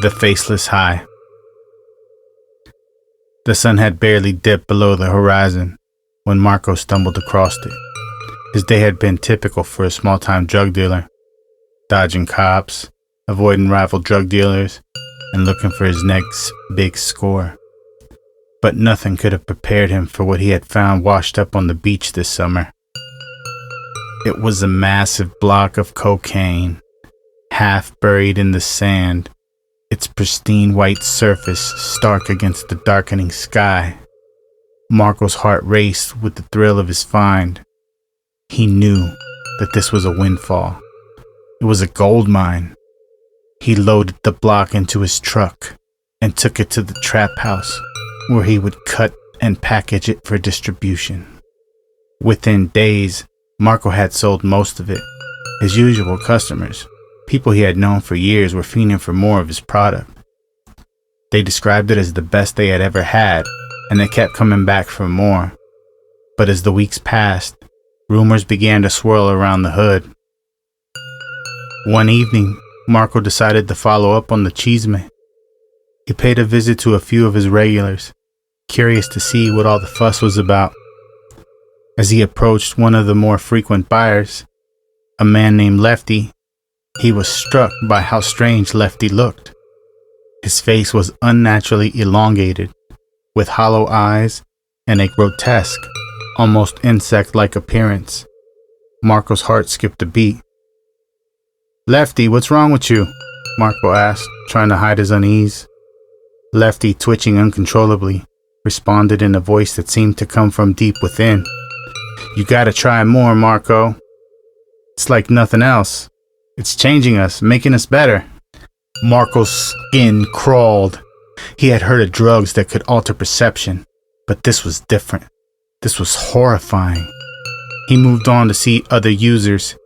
The Faceless High. The sun had barely dipped below the horizon when Marco stumbled across it. His day had been typical for a small-time drug dealer, dodging cops, avoiding rival drug dealers, and looking for his next big score. But nothing could have prepared him for what he had found washed up on the beach this summer. It was a massive block of cocaine, half buried in the sand, its pristine white surface stark against the darkening sky. Marco's heart raced with the thrill of his find. He knew that this was a windfall. It was a gold mine. He loaded the block into his truck and took it to the trap house, where he would cut and package it for distribution. Within days, Marco had sold most of it. His usual customers, people he had known for years, were fiending for more of his product. They described it as the best they had ever had, and they kept coming back for more. But as the weeks passed, rumors began to swirl around the hood. One evening, Marco decided to follow up on the chisme. He paid a visit to a few of his regulars, curious to see what all the fuss was about. As he approached one of the more frequent buyers, a man named Lefty, he was struck by how strange Lefty looked. His face was unnaturally elongated, with hollow eyes and a grotesque, almost insect-like appearance. Marco's heart skipped a beat. "Lefty, what's wrong with you?" Marco asked, trying to hide his unease. Lefty, twitching uncontrollably, responded in a voice that seemed to come from deep within. "You gotta try more, Marco. It's like nothing else. It's changing us, making us better." Marco's skin crawled. He had heard of drugs that could alter perception, but this was different. This was horrifying. He moved on to see other users.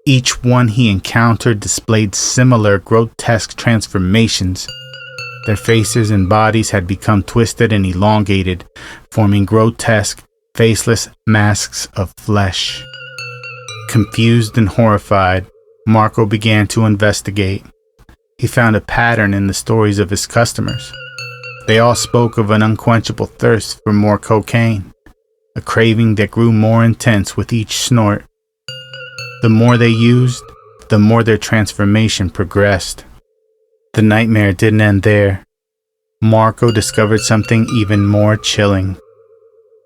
Each one he encountered displayed similar grotesque transformations. Their faces and bodies had become twisted and elongated, forming grotesque, faceless masks of flesh. Confused and horrified, Marco began to investigate. He found a pattern in the stories of his customers. They all spoke of an unquenchable thirst for more cocaine, a craving that grew more intense with each snort. The more they used, the more their transformation progressed. The nightmare didn't end there. Marco discovered something even more chilling.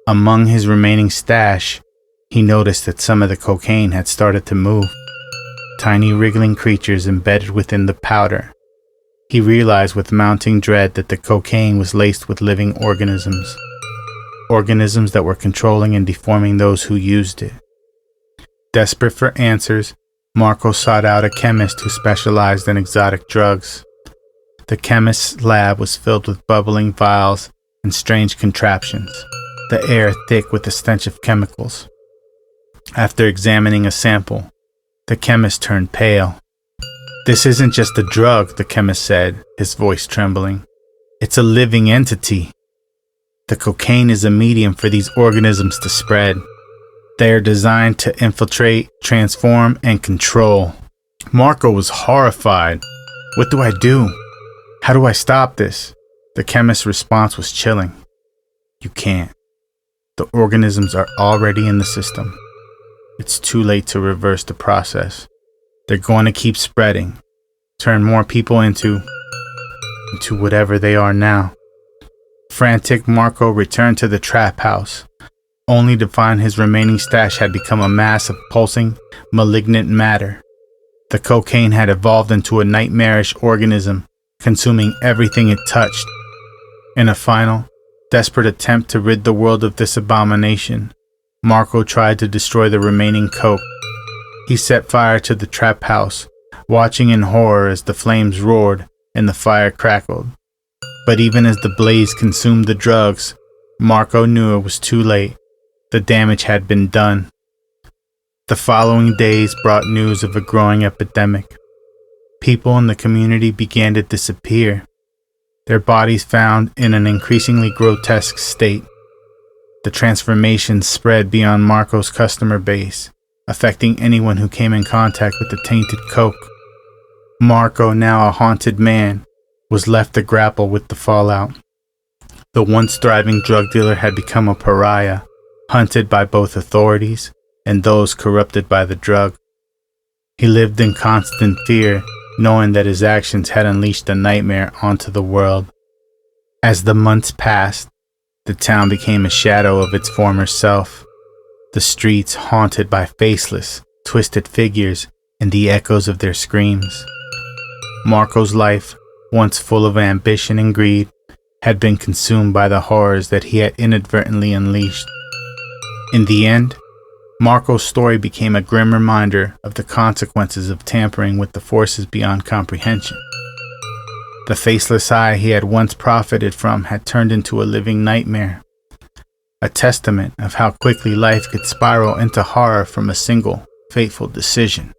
Among his remaining stash, he noticed that some of the cocaine had started to move. Tiny wriggling creatures embedded within the powder. He realized with mounting dread that the cocaine was laced with living organisms. Organisms that were controlling and deforming those who used it. Desperate for answers, Marco sought out a chemist who specialized in exotic drugs. The chemist's lab was filled with bubbling vials and strange contraptions, the air thick with the stench of chemicals. After examining a sample, the chemist turned pale. "This isn't just a drug," the chemist said, his voice trembling. "It's a living entity. The cocaine is a medium for these organisms to spread. They are designed to infiltrate, transform, and control." Marco was horrified. "What do I do? How do I stop this?" The chemist's response was chilling. "You can't. The organisms are already in the system. It's too late to reverse the process. They're going to keep spreading, turn more people into whatever they are now." Frantic, Marco returned to the trap house, only to find his remaining stash had become a mass of pulsing, malignant matter. The cocaine had evolved into a nightmarish organism, consuming everything it touched. In a final, desperate attempt to rid the world of this abomination, Marco tried to destroy the remaining coke. He set fire to the trap house, watching in horror as the flames roared and the fire crackled. But even as the blaze consumed the drugs, Marco knew it was too late. The damage had been done. The following days brought news of a growing epidemic. People in the community began to disappear, their bodies found in an increasingly grotesque state. The transformation spread beyond Marco's customer base, affecting anyone who came in contact with the tainted coke. Marco, now a haunted man, was left to grapple with the fallout. The once thriving drug dealer had become a pariah, hunted by both authorities and those corrupted by the drug. He lived in constant fear, knowing that his actions had unleashed a nightmare onto the world. As the months passed, the town became a shadow of its former self, the streets haunted by faceless, twisted figures and the echoes of their screams. Marco's life, once full of ambition and greed, had been consumed by the horrors that he had inadvertently unleashed. In the end, Marco's story became a grim reminder of the consequences of tampering with the forces beyond comprehension. The Faceless High he had once profited from had turned into a living nightmare, a testament of how quickly life could spiral into horror from a single fateful decision.